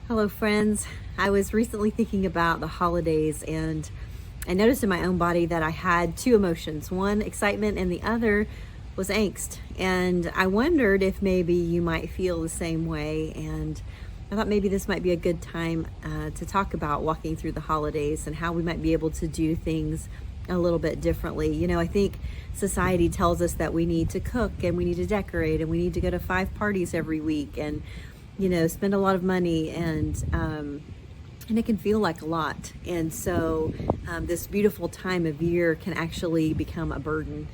Hello, friends. I was recently thinking about the holidays, and I noticed in my own body that I had two emotions, one excitement and the other was angst. And I wondered if maybe you might feel the same way. And I thought maybe this might be a good time to talk about walking through the holidays and how we might be able to do things a little bit differently. I think society tells us that we need to cook and we need to decorate and we need to go to 5 parties every week and spend a lot of money, and it can feel like a lot. And so this beautiful time of year can actually become a burden.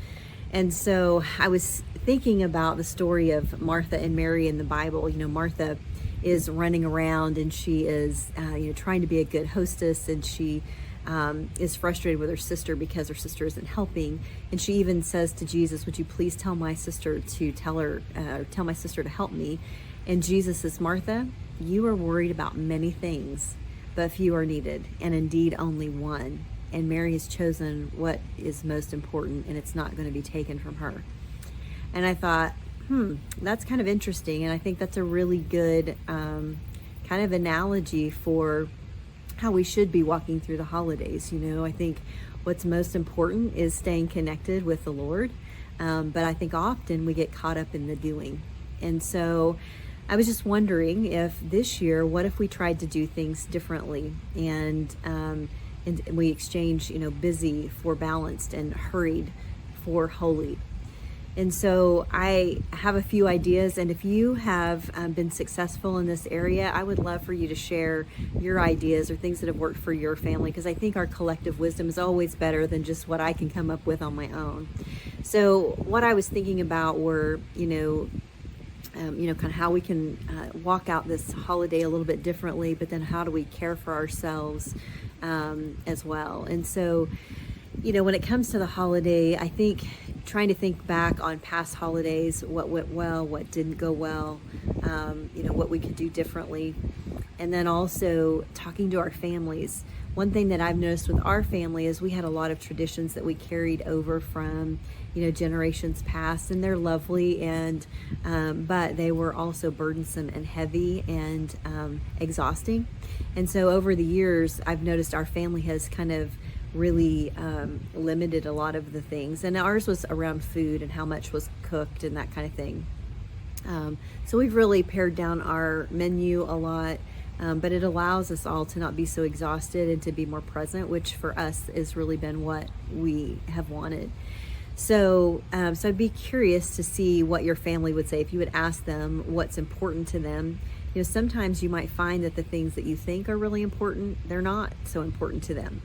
And so I was thinking about the story of Martha and Mary in the Bible. Martha is running around and she is trying to be a good hostess, and she is frustrated with her sister because her sister isn't helping. And she even says to Jesus, "Would you please tell my sister to tell my sister to help me?" And Jesus says, "Martha, you are worried about many things, but few are needed, and indeed only one. And Mary has chosen what is most important, and it's not going to be taken from her." And I thought, that's kind of interesting. And I think that's a really good kind of analogy for how we should be walking through the holidays. I think what's most important is staying connected with the Lord. But I think often we get caught up in the doing. And so I was just wondering if this year, what if we tried to do things differently and we exchange, busy for balanced and hurried for holy. And so I have a few ideas, and if you have been successful in this area, I would love for you to share your ideas or things that have worked for your family, because I think our collective wisdom is always better than just what I can come up with on my own. So what I was thinking about were, kind of how we can walk out this holiday a little bit differently, but then how do we care for ourselves as well. And so, when it comes to the holiday, I think trying to think back on past holidays, what went well, what didn't go well, what we could do differently. And then also talking to our families. One thing that I've noticed with our family is we had a lot of traditions that we carried over from, generations past, and they're lovely, and but they were also burdensome and heavy and exhausting. And so over the years, I've noticed our family has kind of really limited a lot of the things, and ours was around food and how much was cooked and that kind of thing. So we've really pared down our menu a lot. But it allows us all to not be so exhausted and to be more present, which for us has really been what we have wanted. So I'd be curious to see what your family would say if you would ask them what's important to them. Sometimes you might find that the things that you think are really important, they're not so important to them.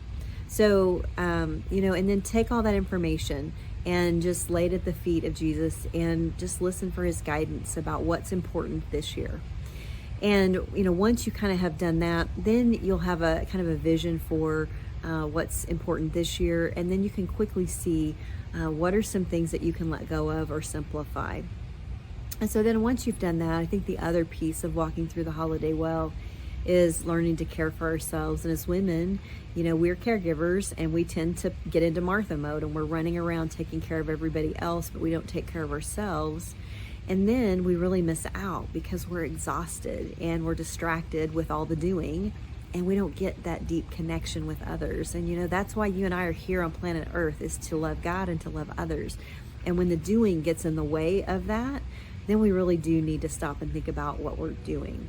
So, and then take all that information and just lay it at the feet of Jesus and just listen for his guidance about what's important this year. And, once you kind of have done that, then you'll have a kind of a vision for what's important this year. And then you can quickly see what are some things that you can let go of or simplify. And so then once you've done that, I think the other piece of walking through the holiday well is learning to care for ourselves. And as women, we're caregivers, and we tend to get into Martha mode, and we're running around taking care of everybody else, but we don't take care of ourselves. And then we really miss out because we're exhausted and we're distracted with all the doing, and we don't get that deep connection with others. And that's why you and I are here on planet Earth, is to love God and to love others. And when the doing gets in the way of that, then we really do need to stop and think about what we're doing.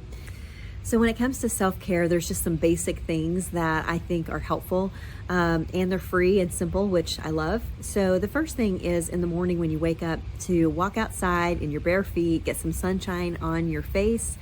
So when it comes to self-care, there's just some basic things that I think are helpful, and they're free and simple, which I love. So the first thing is in the morning when you wake up, to walk outside in your bare feet, get some sunshine on your face,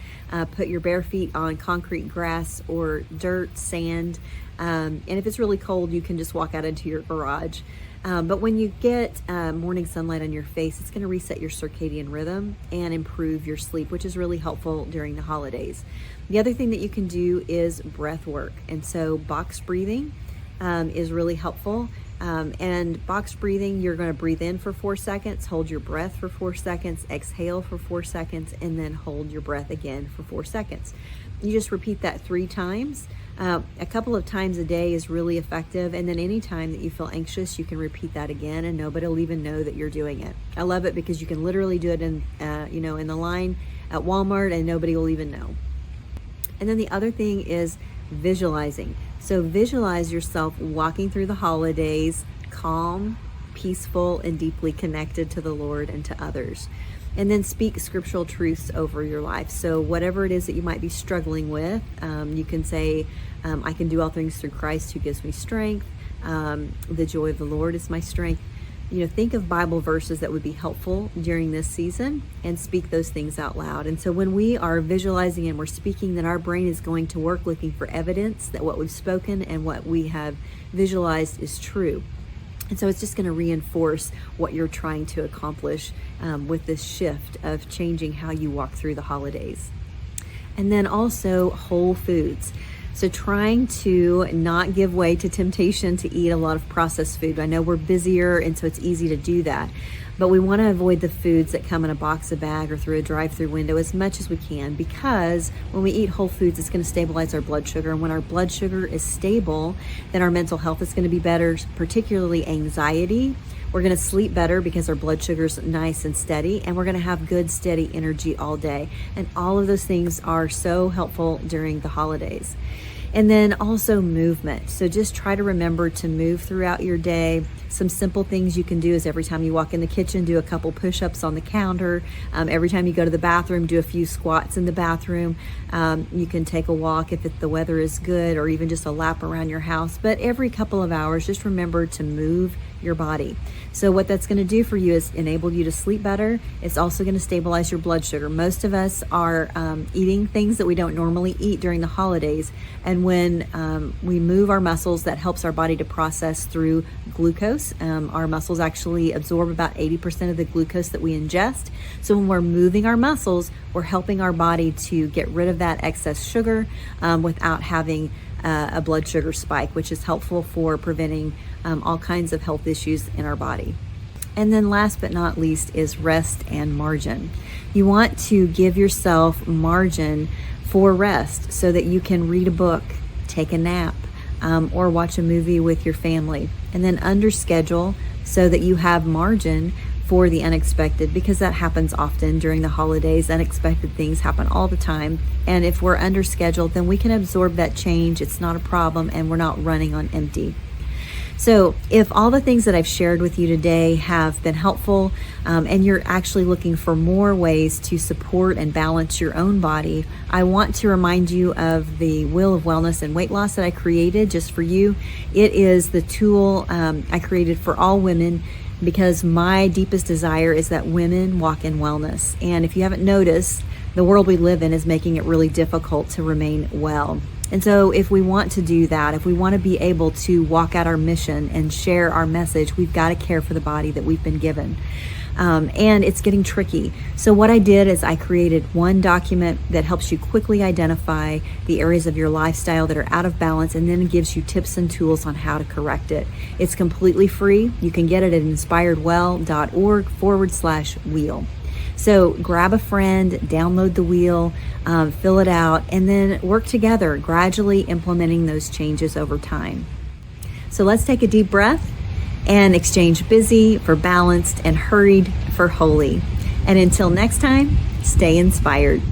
put your bare feet on concrete, grass, or dirt, sand. And if it's really cold, you can just walk out into your garage. But when you get morning sunlight on your face, it's going to reset your circadian rhythm and improve your sleep, which is really helpful during the holidays. The other thing that you can do is breath work. And so box breathing is really helpful. And box breathing, you're going to breathe in for 4 seconds, hold your breath for 4 seconds, exhale for 4 seconds, and then hold your breath again for 4 seconds. You just repeat that 3 times. A couple of times a day is really effective, and then any time that you feel anxious, you can repeat that again, and nobody will even know that you're doing it. I love it because you can literally do it in the line at Walmart, and nobody will even know. And then the other thing is visualizing. So visualize yourself walking through the holidays, calm, peaceful, and deeply connected to the Lord and to others. And then speak scriptural truths over your life. So whatever it is that you might be struggling with, you can say, I can do all things through Christ who gives me strength. The joy of the Lord is my strength. Think of Bible verses that would be helpful during this season and speak those things out loud. And so when we are visualizing and we're speaking, then our brain is going to work looking for evidence that what we've spoken and what we have visualized is true. And so it's just going to reinforce what you're trying to accomplish with this shift of changing how you walk through the holidays. And then also whole foods. So trying to not give way to temptation to eat a lot of processed food. I know we're busier, and so it's easy to do that. But we want to avoid the foods that come in a box, a bag, or through a drive-through window as much as we can, because when we eat whole foods, it's going to stabilize our blood sugar. And when our blood sugar is stable, then our mental health is going to be better, particularly anxiety. We're going to sleep better because our blood sugar's nice and steady, and we're going to have good, steady energy all day. And all of those things are so helpful during the holidays. And then also movement. So just try to remember to move throughout your day. Some simple things you can do is every time you walk in the kitchen, do a couple push-ups on the counter. Every time you go to the bathroom, do a few squats in the bathroom. You can take a walk if the weather is good, or even just a lap around your house. But every couple of hours, just remember to move your body. So what that's going to do for you is enable you to sleep better. It's also going to stabilize your blood sugar. Most of us are eating things that we don't normally eat during the holidays. And when we move our muscles, that helps our body to process through glucose. Our muscles actually absorb about 80% of the glucose that we ingest. So when we're moving our muscles, we're helping our body to get rid of that excess sugar without having a blood sugar spike, which is helpful for preventing all kinds of health issues in our body. And then last but not least is rest and margin. You want to give yourself margin for rest so that you can read a book, take a nap, or watch a movie with your family. And then under schedule so that you have margin for the unexpected, because that happens often during the holidays. Unexpected things happen all the time. And if we're under schedule, then we can absorb that change. It's not a problem, and we're not running on empty. So if all the things that I've shared with you today have been helpful, and you're actually looking for more ways to support and balance your own body, I want to remind you of the Wheel of Wellness and Weight Loss that I created just for you. It is the tool I created for all women, because my deepest desire is that women walk in wellness. And if you haven't noticed, the world we live in is making it really difficult to remain well. And so if we want to do that, if we want to be able to walk out our mission and share our message, we've got to care for the body that we've been given. And it's getting tricky. So what I did is I created one document that helps you quickly identify the areas of your lifestyle that are out of balance, and then it gives you tips and tools on how to correct it. It's completely free. You can get it at inspiredwell.org/wheel. So grab a friend, download the wheel, fill it out, and then work together, gradually implementing those changes over time. So let's take a deep breath and exchange busy for balanced and hurried for holy. And until next time, stay inspired.